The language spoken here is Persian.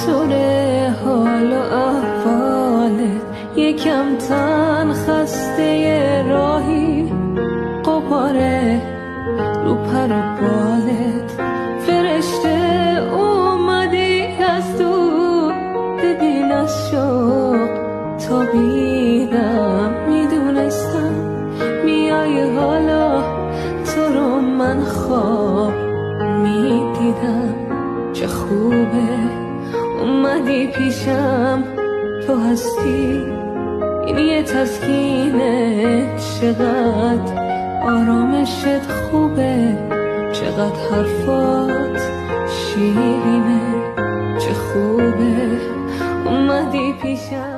طور حال و احوالت، یکم تن خسته راهی، قباره رو پر و بالت، فرشته اومدی از دور، ببین از شوق تابیدم، میدونستم میای حالا، تو رو من خواب میدیدم. چه خوبه اومدی پیشم، تو هستی این یه تسکینه، چقدر آرامشت خوبه، چقدر حرفات شیرینه، چه خوبه اومدی پیشم.